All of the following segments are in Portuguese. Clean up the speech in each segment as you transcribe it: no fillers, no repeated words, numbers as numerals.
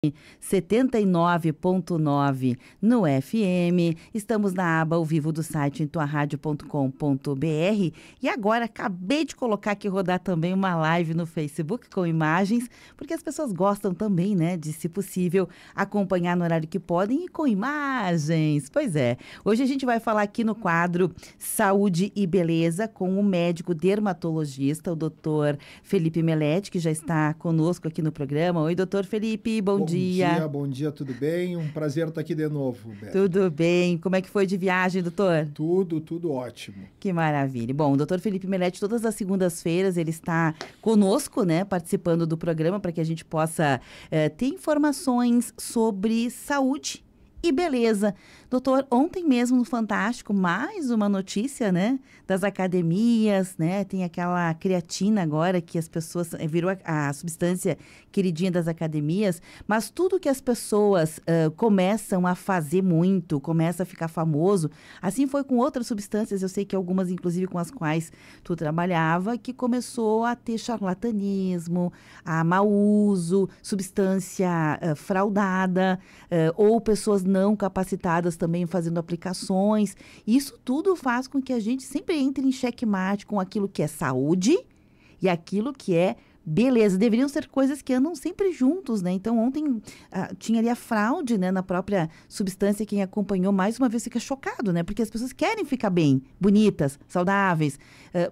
79.9 no FM. Estamos na aba ao vivo do site em tuaradio.com.br e agora acabei de colocar aqui rodar também uma live no Facebook com imagens, porque as pessoas gostam também, né, de, se possível, acompanhar no horário que podem e com imagens. Pois é, hoje a gente vai falar aqui no quadro Saúde e Beleza com o médico dermatologista, o doutor Felipe Melete, que já está conosco aqui no programa. Oi, doutor Felipe, bom dia. Bom dia, tudo bem? Um prazer estar aqui de novo, Beto. Tudo bem. Como é que foi de viagem, doutor? Tudo ótimo. Que maravilha. Bom, o doutor Felipe Melete, todas as segundas-feiras, ele está conosco, né, participando do programa para que a gente possa ter informações sobre saúde e beleza. Doutor, ontem mesmo no Fantástico, mais uma notícia, né, das academias, né, tem aquela creatina agora que as pessoas, virou a substância queridinha das academias, mas tudo que as pessoas começam a fazer muito, começa a ficar famoso, assim foi com outras substâncias, eu sei que algumas, inclusive com as quais tu trabalhava, que começou a ter charlatanismo, a mau uso, substância fraudada, ou pessoas não capacitadas também fazendo aplicações. Isso tudo faz com que a gente sempre entre em xeque-mate com aquilo que é saúde e aquilo que é beleza. Deveriam ser coisas que andam sempre juntos, né? Então, ontem tinha ali a fraude, né, na própria substância. Quem acompanhou, mais uma vez, fica chocado, né? Porque as pessoas querem ficar bem, bonitas, saudáveis.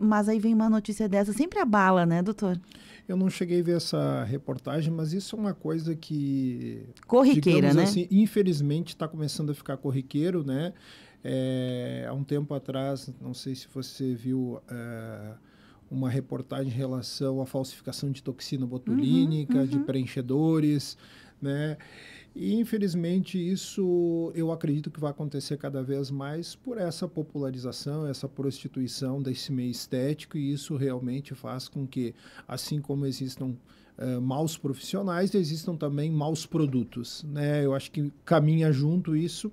Mas aí vem uma notícia dessa, sempre abala, né, doutor? Eu não cheguei a ver essa reportagem, mas isso é uma coisa que... corriqueira, né? Assim, infelizmente está começando a ficar corriqueiro, né? Há um tempo atrás, não sei se você viu... uma reportagem em relação à falsificação de toxina botulínica, de preenchedores, né? E, infelizmente, isso eu acredito que vai acontecer cada vez mais por essa popularização, essa prostituição desse meio estético, e isso realmente faz com que, assim como existam maus profissionais, existam também maus produtos, né? Eu acho que caminha junto isso.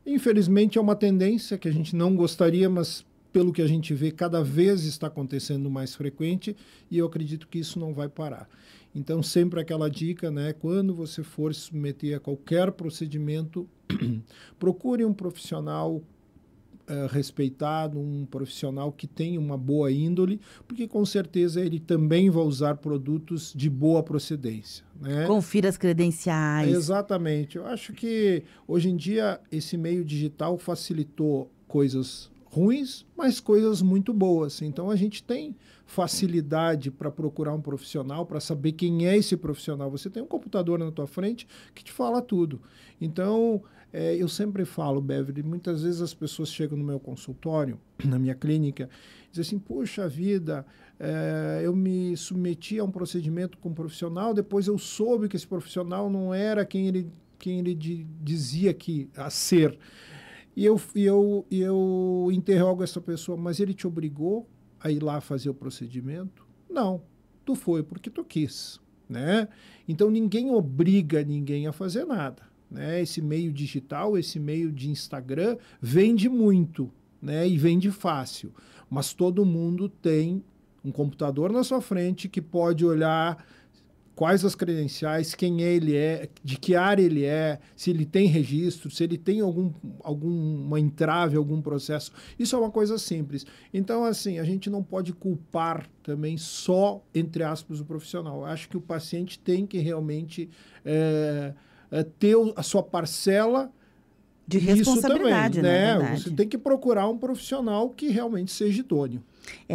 Infelizmente, é uma tendência que a gente não gostaria, mas pelo que a gente vê, cada vez está acontecendo mais frequente, e eu acredito que isso não vai parar. Então, sempre aquela dica, né? Quando você for se submeter a qualquer procedimento, procure um profissional respeitado, um profissional que tenha uma boa índole, porque com certeza ele também vai usar produtos de boa procedência, né? Confira as credenciais. Exatamente. Eu acho que hoje em dia esse meio digital facilitou coisas ruins, mas coisas muito boas. Então, a gente tem facilidade para procurar um profissional, para saber quem é esse profissional. Você tem um computador na tua frente que te fala tudo. Então, eu sempre falo, Beverly, muitas vezes as pessoas chegam no meu consultório, na minha clínica, e dizem assim, puxa vida, eu me submeti a um procedimento com um profissional, depois eu soube que esse profissional não era quem ele dizia que a ser. E eu interrogo essa pessoa, mas ele te obrigou a ir lá fazer o procedimento? Não, tu foi porque tu quis, né? Então ninguém obriga ninguém a fazer nada, né? Esse meio digital, esse meio de Instagram vende muito, né? E vende fácil, mas todo mundo tem um computador na sua frente que pode olhar quais as credenciais, quem ele é, de que área ele é, se ele tem registro, se ele tem alguma entrave, algum processo. Isso é uma coisa simples. Então, assim, a gente não pode culpar também só, entre aspas, o profissional. Acho que o paciente tem que realmente ter a sua parcela de responsabilidade, isso também, né? Verdade. Você tem que procurar um profissional que realmente seja idôneo.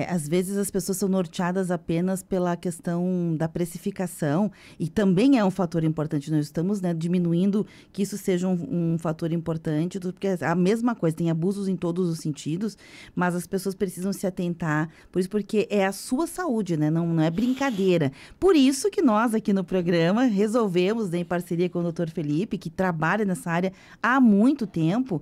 Às vezes as pessoas são norteadas apenas pela questão da precificação, e também é um fator importante. Nós estamos, né, diminuindo que isso seja um fator importante, porque a mesma coisa, tem abusos em todos os sentidos, mas as pessoas precisam se atentar, por isso, porque é a sua saúde, né? Não é brincadeira. Por isso que nós aqui no programa resolvemos, né, em parceria com o Dr. Felipe, que trabalha nessa área há muito tempo,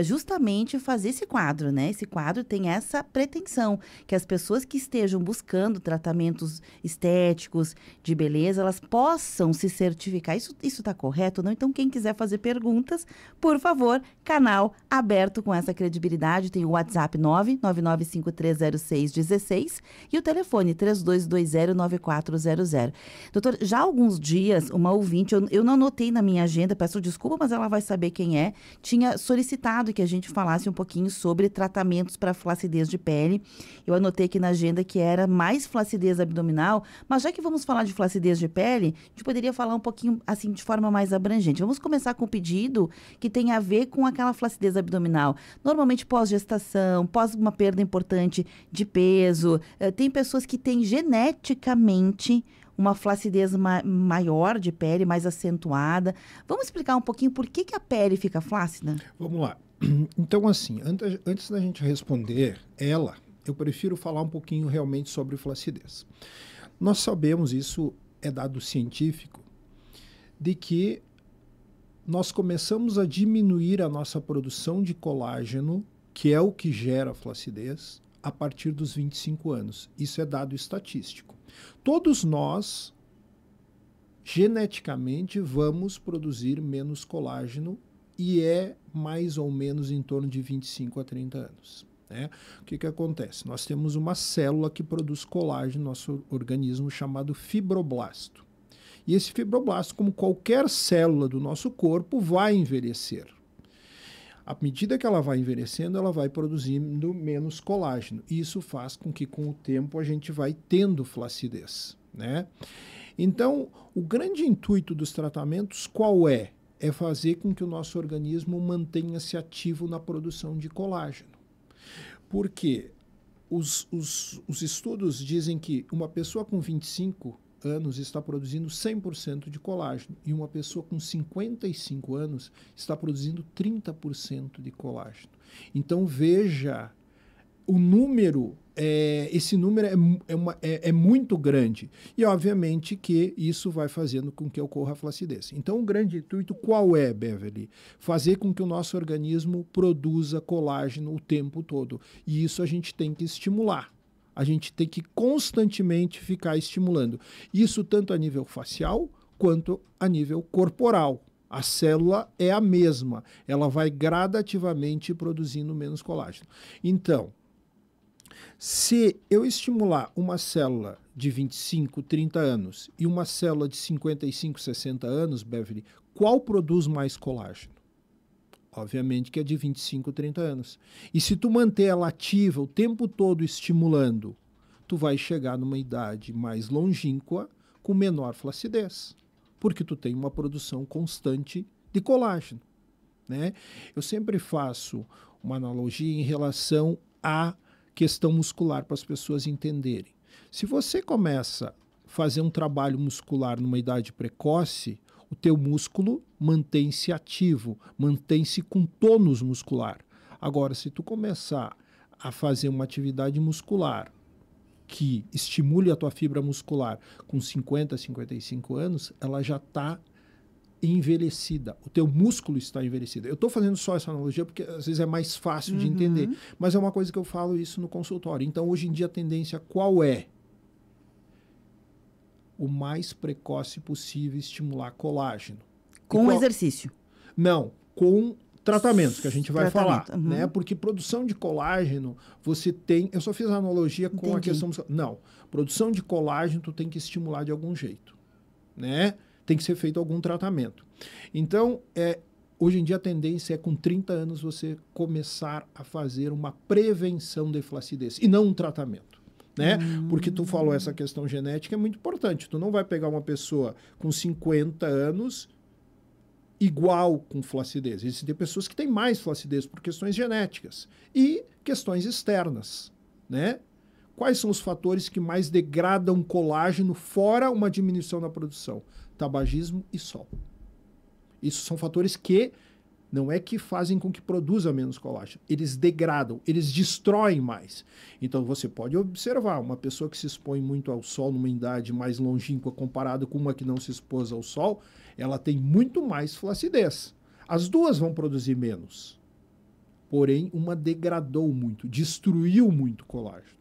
justamente fazer esse quadro, né? Esse quadro tem essa pretensão que as pessoas que estejam buscando tratamentos estéticos, de beleza, elas possam se certificar. Isso está correto ou não? Então, quem quiser fazer perguntas, por favor, canal aberto com essa credibilidade. Tem o WhatsApp 999530616 e o telefone 32209400. Doutor, já há alguns dias, uma ouvinte, eu não anotei na minha agenda, peço desculpa, mas ela vai saber quem é, tinha solicitado que a gente falasse um pouquinho sobre tratamentos para flacidez de pele. Eu anotei aqui na agenda que era mais flacidez abdominal, mas já que vamos falar de flacidez de pele, a gente poderia falar um pouquinho, assim, de forma mais abrangente. Vamos começar com um pedido que tem a ver com aquela flacidez abdominal. Normalmente pós-gestação, pós uma perda importante de peso, tem pessoas que têm geneticamente uma flacidez maior de pele, mais acentuada. Vamos explicar um pouquinho por que a pele fica flácida? Vamos lá. Então, assim, antes da gente responder eu prefiro falar um pouquinho realmente sobre flacidez. Nós sabemos, isso é dado científico, de que nós começamos a diminuir a nossa produção de colágeno, que é o que gera flacidez, a partir dos 25 anos. Isso é dado estatístico. Todos nós, geneticamente, vamos produzir menos colágeno e é mais ou menos em torno de 25 a 30 anos. Né? O que acontece? Nós temos uma célula que produz colágeno no nosso organismo chamado fibroblasto. E esse fibroblasto, como qualquer célula do nosso corpo, vai envelhecer. À medida que ela vai envelhecendo, ela vai produzindo menos colágeno. E isso faz com que, com o tempo, a gente vai tendo flacidez. Né? Então, o grande intuito dos tratamentos qual é? É fazer com que o nosso organismo mantenha-se ativo na produção de colágeno. Porque os estudos dizem que uma pessoa com 25 anos está produzindo 100% de colágeno e uma pessoa com 55 anos está produzindo 30% de colágeno. Então, veja, o número, esse número é muito grande. E, obviamente, que isso vai fazendo com que ocorra a flacidez. Então, o grande intuito qual é, Beverly? Fazer com que o nosso organismo produza colágeno o tempo todo. E isso a gente tem que estimular. A gente tem que constantemente ficar estimulando. Isso tanto a nível facial quanto a nível corporal. A célula é a mesma. Ela vai gradativamente produzindo menos colágeno. Então, se eu estimular uma célula de 25, 30 anos e uma célula de 55, 60 anos, Beverly, qual produz mais colágeno? Obviamente que é de 25, 30 anos. E se tu manter ela ativa o tempo todo estimulando, tu vai chegar numa idade mais longínqua com menor flacidez, porque tu tem uma produção constante de colágeno. Né? Eu sempre faço uma analogia em relação à questão muscular para as pessoas entenderem. Se você começa a fazer um trabalho muscular numa idade precoce, o teu músculo mantém-se ativo, mantém-se com tônus muscular. Agora, se tu começar a fazer uma atividade muscular que estimule a tua fibra muscular com 50, 55 anos, ela já está envelhecida. O teu músculo está envelhecido. Eu estou fazendo só essa analogia porque às vezes é mais fácil de entender, mas é uma coisa que eu falo isso no consultório. Então, hoje em dia, a tendência qual é? O mais precoce possível estimular colágeno. Com exercício? Não, com tratamentos que a gente vai falar. Né? Porque produção de colágeno, você tem... Eu só fiz a analogia com a questão... Não, produção de colágeno tu tem que estimular de algum jeito. Né? Tem que ser feito algum tratamento. Então, hoje em dia a tendência é com 30 anos você começar a fazer uma prevenção de flacidez e não um tratamento. Né? Porque tu falou essa questão genética é muito importante. Tu não vai pegar uma pessoa com 50 anos igual com flacidez. Existem pessoas que têm mais flacidez por questões genéticas e questões externas. Né? Quais são os fatores que mais degradam colágeno fora uma diminuição na produção? Tabagismo e sol. Isso são fatores que não é que fazem com que produza menos colágeno. Eles degradam, eles destroem mais. Então, você pode observar uma pessoa que se expõe muito ao sol numa idade mais longínqua comparada com uma que não se expôs ao sol, ela tem muito mais flacidez. As duas vão produzir menos. Porém, uma degradou muito, destruiu muito colágeno.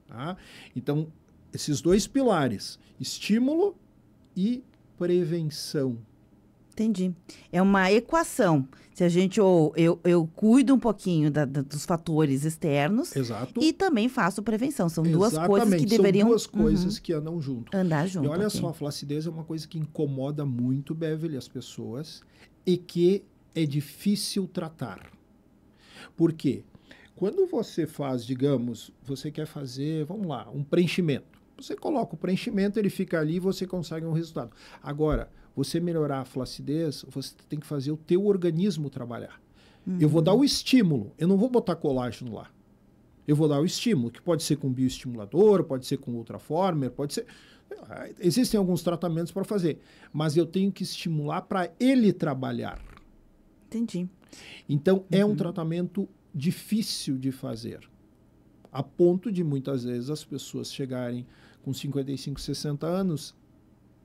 Tá? Então, esses dois pilares, estímulo e prevenção. Entendi. É uma equação. Se a gente, eu cuido um pouquinho dos fatores externos Exato. e também faço prevenção. São duas coisas que São deveriam duas coisas que andam junto. andar junto. E olha ok. só, a flacidez é uma coisa que incomoda muito, Beverly, as pessoas e que é difícil tratar. Por quê? Quando você faz, digamos, você quer fazer, vamos lá, um preenchimento. Você coloca o preenchimento, ele fica ali e você consegue um resultado. Agora, você melhorar a flacidez, você tem que fazer o teu organismo trabalhar. Eu vou dar o estímulo, eu não vou botar colágeno lá. Eu vou dar o estímulo, que pode ser com bioestimulador, pode ser com ultraformer, pode ser... Existem alguns tratamentos para fazer, mas eu tenho que estimular para ele trabalhar. Entendi. Então, é um tratamento difícil de fazer, a ponto de muitas vezes as pessoas chegarem com 55, 60 anos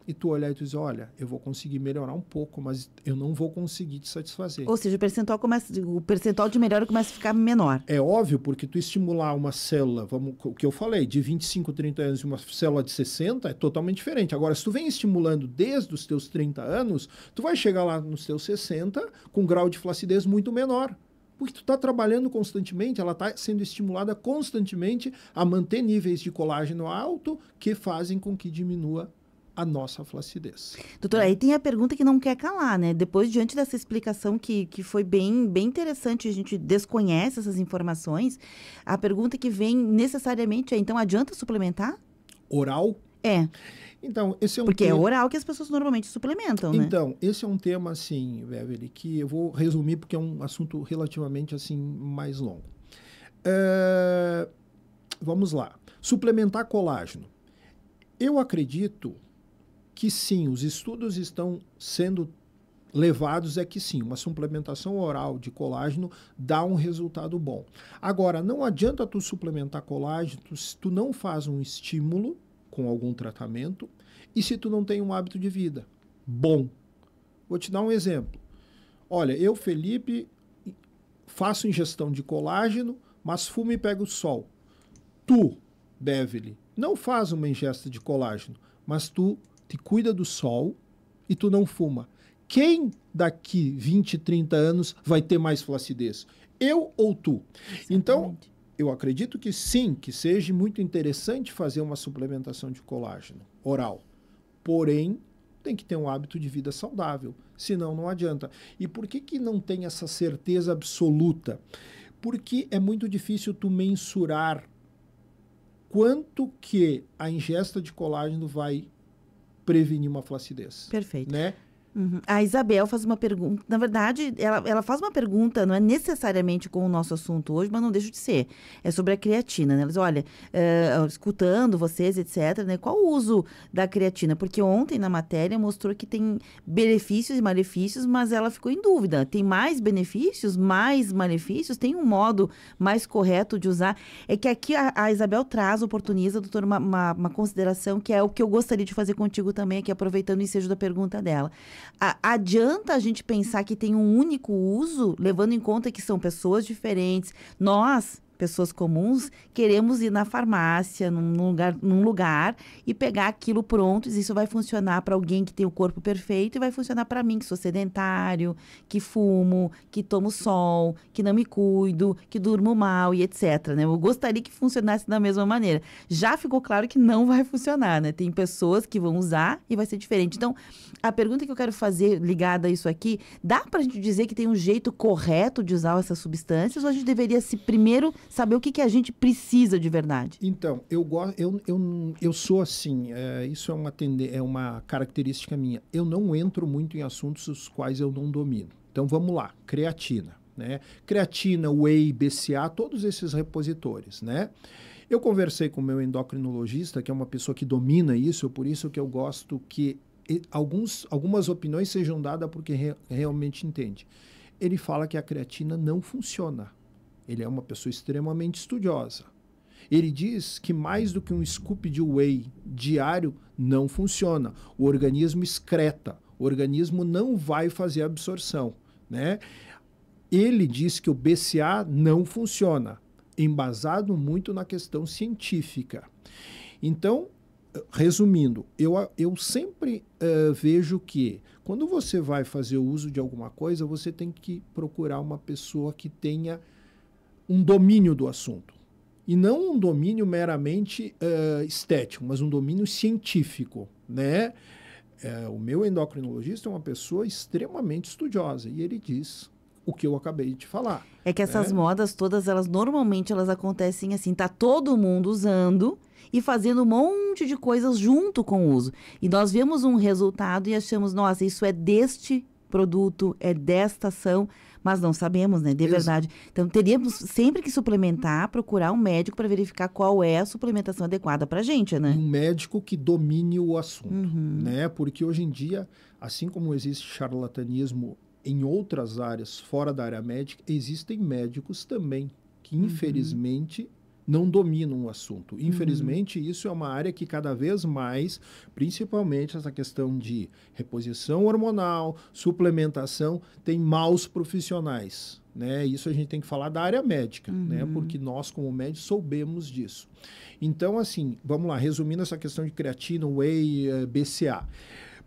e tu olhar e tu dizer, olha, eu vou conseguir melhorar um pouco, mas eu não vou conseguir te satisfazer. Ou seja, o percentual de melhora começa a ficar menor. É óbvio, porque tu estimular uma célula, o que eu falei, de 25, 30 anos e uma célula de 60 é totalmente diferente. Agora, se tu vem estimulando desde os teus 30 anos, tu vai chegar lá nos teus 60 com um grau de flacidez muito menor. Porque tu está trabalhando constantemente, ela está sendo estimulada constantemente a manter níveis de colágeno alto que fazem com que diminua a nossa flacidez. Doutora, aí tem a pergunta que não quer calar, né? Depois, diante dessa explicação que foi bem interessante, a gente desconhece essas informações, a pergunta que vem necessariamente é, então, adianta suplementar? Oral? É. Então, esse é um Porque tema... é oral que as pessoas normalmente suplementam, né? Então, esse é um tema, assim, Beverly, que eu vou resumir porque é um assunto relativamente, assim, mais longo. Vamos lá. Suplementar colágeno. Eu acredito que sim, os estudos estão sendo levados que sim, uma suplementação oral de colágeno dá um resultado bom. Agora, não adianta tu suplementar colágeno se tu não faz um estímulo com algum tratamento e se tu não tem um hábito de vida bom. Vou te dar um exemplo. Olha, eu, Felipe, faço ingestão de colágeno, mas fumo e pego o sol. Tu, Beverly, não faz uma ingesta de colágeno, mas tu te cuida do sol e tu não fuma. Quem daqui 20, 30 anos vai ter mais flacidez? Eu ou tu? Exatamente. Então, eu acredito que sim, que seja muito interessante fazer uma suplementação de colágeno oral. Porém, tem que ter um hábito de vida saudável, senão não adianta. E por que não tem essa certeza absoluta? Porque é muito difícil tu mensurar quanto que a ingesta de colágeno vai prevenir uma flacidez. Perfeito. Né? Uhum. A Isabel faz uma pergunta, na verdade, ela faz uma pergunta, não é necessariamente com o nosso assunto hoje, mas não deixa de ser. É sobre a creatina, né? Ela diz, olha, escutando vocês, etc., né? Qual o uso da creatina? Porque ontem na matéria mostrou que tem benefícios e malefícios, mas ela ficou em dúvida. Tem mais benefícios, mais malefícios? Tem um modo mais correto de usar? É que aqui a Isabel oportuniza, doutor, uma consideração que é o que eu gostaria de fazer contigo também, aqui aproveitando o ensejo da pergunta dela. Adianta a gente pensar que tem um único uso, levando em conta que são pessoas diferentes. Nós, pessoas comuns, queremos ir na farmácia, num lugar e pegar aquilo pronto. E isso vai funcionar para alguém que tem o corpo perfeito e vai funcionar para mim, que sou sedentário, que fumo, que tomo sol, que não me cuido, que durmo mal e etc. Né? Eu gostaria que funcionasse da mesma maneira. Já ficou claro que não vai funcionar, né? Tem pessoas que vão usar e vai ser diferente. Então, a pergunta que eu quero fazer ligada a isso aqui, dá para a gente dizer que tem um jeito correto de usar essas substâncias ou a gente deveria primeiro saber o que a gente precisa de verdade? Então, eu sou assim, isso é uma característica minha. Eu não entro muito em assuntos os quais eu não domino. Então, vamos lá, creatina. Né? Creatina, whey, BCA, todos esses repositores. Né? Eu conversei com o meu endocrinologista, que é uma pessoa que domina isso, por isso que eu gosto que algumas opiniões sejam dadas porque realmente entende. Ele fala que a creatina não funciona. Ele é uma pessoa extremamente estudiosa. Ele diz que mais do que um scoop de whey diário não funciona. O organismo excreta. O organismo não vai fazer absorção. Né? Ele diz que o BCA não funciona. embasado muito na questão científica. Então, resumindo, eu sempre vejo que quando você vai fazer o uso de alguma coisa, você tem que procurar uma pessoa que tenha um domínio do assunto. E não um domínio meramente estético, mas um domínio científico, né? O meu endocrinologista é uma pessoa extremamente estudiosa e ele diz o que eu acabei de te falar. É que essas modas todas, normalmente elas acontecem assim, tá todo mundo usando e fazendo um monte de coisas junto com o uso. E nós vemos um resultado e achamos, nossa, isso é deste produto, é desta ação, mas não sabemos, né, de verdade. Então, teríamos sempre que suplementar, procurar um médico para verificar qual é a suplementação adequada para a gente, né? Um médico que domine o assunto, né? Porque hoje em dia, assim como existe charlatanismo em outras áreas, fora da área médica, existem médicos também que, infelizmente, não dominam o assunto. Infelizmente, isso é uma área que cada vez mais, principalmente essa questão de reposição hormonal, suplementação, tem maus profissionais, né? Isso a gente tem que falar da área médica, né? Porque nós, como médicos, soubemos disso. Então, assim, vamos lá, resumindo essa questão de creatina, whey, BCA.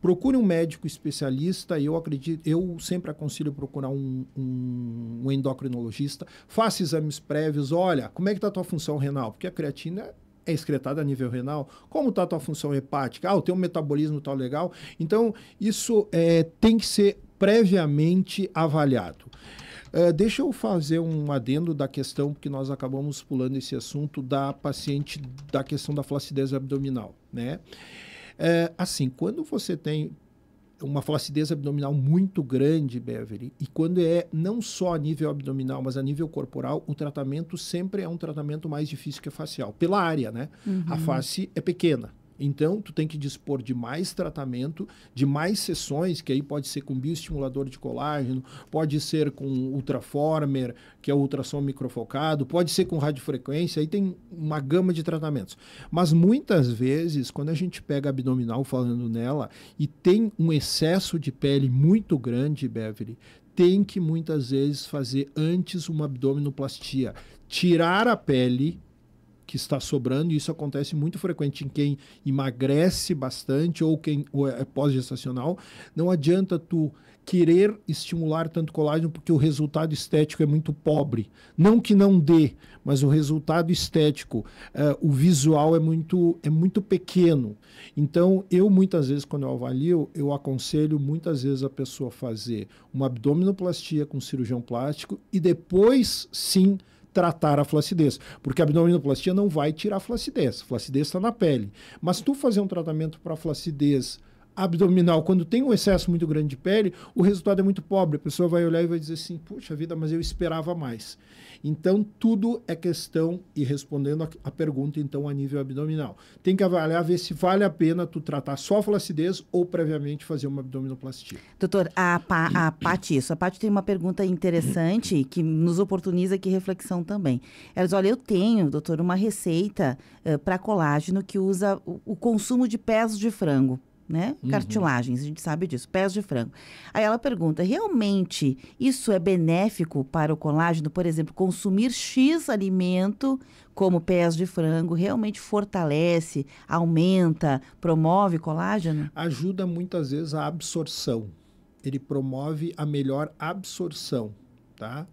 Procure um médico especialista, eu sempre aconselho procurar um endocrinologista, faça exames prévios, olha, como é que está a tua função renal? Porque a creatina é excretada a nível renal, como está a tua função hepática? O teu metabolismo está legal? Então, isso tem que ser previamente avaliado. Deixa eu fazer um adendo da questão, porque nós acabamos pulando esse assunto da paciente, da questão da flacidez abdominal, né? Assim, quando você tem uma flacidez abdominal muito grande, Beverly, e quando é não só a nível abdominal, mas a nível corporal, o tratamento sempre é um tratamento mais difícil que a facial, pela área, né? A face é pequena. Então, tu tem que dispor de mais tratamento, de mais sessões, que aí pode ser com bioestimulador de colágeno, pode ser com ultraformer, que é o ultrassom microfocado, pode ser com radiofrequência, aí tem uma gama de tratamentos. Mas muitas vezes, quando a gente pega a abdominal falando nela e tem um excesso de pele muito grande, Beverly, tem que muitas vezes fazer antes uma abdominoplastia, tirar a pele que está sobrando, e isso acontece muito frequente em quem emagrece bastante ou quem é pós-gestacional. Não adianta tu querer estimular tanto colágeno porque o resultado estético é muito pobre. Não que não dê, mas o resultado estético, o visual é muito pequeno. Então, eu muitas vezes, quando eu avalio, eu aconselho muitas vezes a pessoa fazer uma abdominoplastia com cirurgião plástico e depois, sim, tratar a flacidez, porque a abdominoplastia não vai tirar a flacidez está na pele. Mas tu fazer um tratamento para flacidez abdominal, quando tem um excesso muito grande de pele, o resultado é muito pobre. A pessoa vai olhar e vai dizer assim, puxa vida, mas eu esperava mais. Então, tudo é questão, e respondendo a pergunta, então, a nível abdominal. Tem que avaliar, ver se vale a pena tu tratar só a flacidez ou previamente fazer uma abdominoplastia. Doutor, a Paty tem uma pergunta interessante que nos oportuniza aqui reflexão também. Ela diz, olha, eu tenho, doutor, uma receita para colágeno que usa o consumo de pés de frango, né? Cartilagens, a gente sabe disso, pés de frango. Aí ela pergunta, realmente isso é benéfico para o colágeno? Por exemplo, consumir X alimento, como pés de frango, realmente fortalece, aumenta, promove colágeno? Ajuda muitas vezes a absorção. Ele promove a melhor absorção, tá?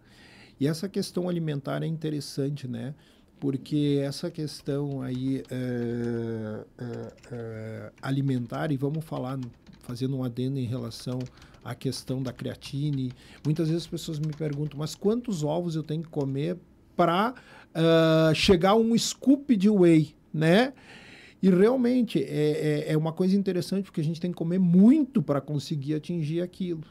E essa questão alimentar é interessante, né? Porque essa questão aí alimentar, e vamos falar, fazendo um adendo em relação à questão da creatine, muitas vezes as pessoas me perguntam, mas quantos ovos eu tenho que comer para chegar a um scoop de whey, né? E realmente é uma coisa interessante, porque a gente tem que comer muito para conseguir atingir aquilo.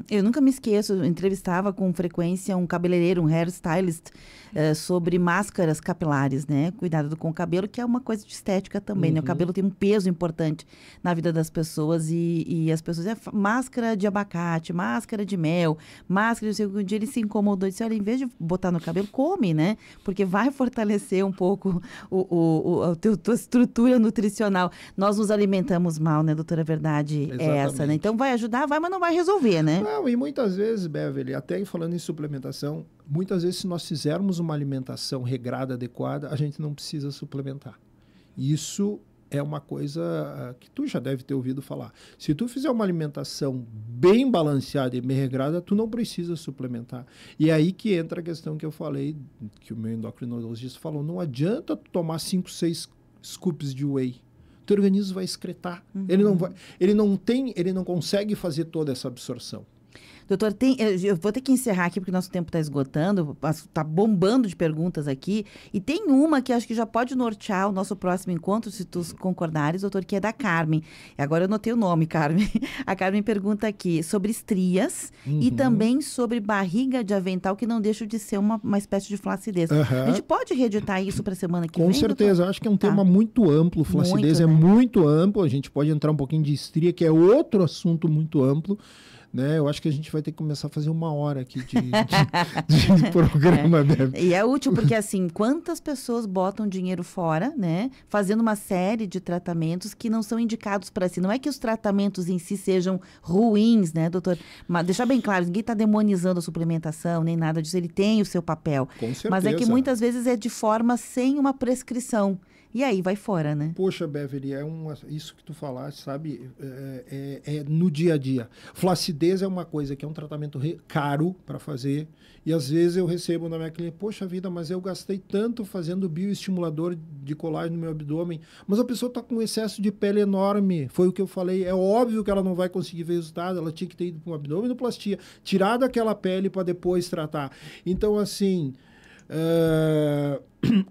Eu nunca me esqueço, eu entrevistava com frequência um cabeleireiro, um hairstylist, sobre máscaras capilares, né? Cuidado com o cabelo, que é uma coisa de estética também, né? O cabelo tem um peso importante na vida das pessoas e as pessoas... máscara de abacate, máscara de mel, máscara de... Um dia ele se incomodou e disse, olha, em vez de botar no cabelo, come, né? Porque vai fortalecer um pouco a tua estrutura nutricional. Nós nos alimentamos mal, né, doutora? A verdade é essa, né? Então vai ajudar, vai, mas não vai resolver, né? né? Não, e muitas vezes, Beverly, até falando em suplementação, muitas vezes se nós fizermos uma alimentação regrada, adequada, a gente não precisa suplementar. Isso é uma coisa que tu já deve ter ouvido falar. Se tu fizer uma alimentação bem balanceada e bem regrada, tu não precisa suplementar. E é aí que entra a questão que eu falei, que o meu endocrinologista falou, não adianta tu tomar 5, 6 scoops de whey. Teu organismo vai excretar. Uhum. Ele não consegue fazer toda essa absorção. Doutor, eu vou ter que encerrar aqui porque nosso tempo está esgotando, está bombando de perguntas aqui. E tem uma que acho que já pode nortear o nosso próximo encontro, se tu concordares, doutor, que é da Carmen. Agora eu notei o nome, Carmen. A Carmen pergunta aqui sobre estrias e também sobre barriga de avental, que não deixa de ser uma espécie de flacidez. A gente pode reeditar isso para a semana que vem? Com certeza, eu acho que é um tema muito amplo. Flacidez muito, é né? muito amplo. A gente pode entrar um pouquinho de estria, que é outro assunto muito amplo. Né? Eu acho que a gente vai ter que começar a fazer 1 hora aqui de programa. E é útil porque, assim, quantas pessoas botam dinheiro fora, né? Fazendo uma série de tratamentos que não são indicados para si. Não é que os tratamentos em si sejam ruins, né, doutor? Mas deixar bem claro, ninguém está demonizando a suplementação, nem nada disso. Ele tem o seu papel. Com certeza. Mas é que muitas vezes é de forma sem uma prescrição. E aí vai fora, né? Poxa, Beverly, isso que tu falaste, sabe, no dia a dia. Flacidez é uma coisa que é um tratamento caro para fazer, e às vezes eu recebo na minha cliente, poxa vida, mas eu gastei tanto fazendo bioestimulador de colágeno no meu abdômen, mas a pessoa está com excesso de pele enorme, foi o que eu falei, é óbvio que ela não vai conseguir ver resultado, ela tinha que ter ido para uma abdominoplastia, tirado aquela pele para depois tratar. Então, assim...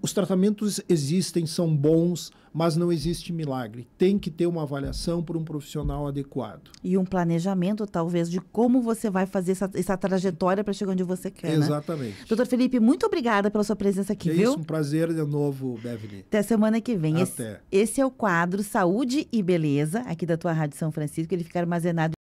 os tratamentos existem, são bons, mas não existe milagre. Tem que ter uma avaliação por um profissional adequado. E um planejamento, talvez, de como você vai fazer essa trajetória para chegar onde você quer, Exatamente. Né? Doutor Felipe, muito obrigada pela sua presença aqui, viu? Isso, um prazer de novo, Beverly. Até semana que vem. Até. Esse é o quadro Saúde e Beleza, aqui da tua Rádio São Francisco. Ele fica armazenado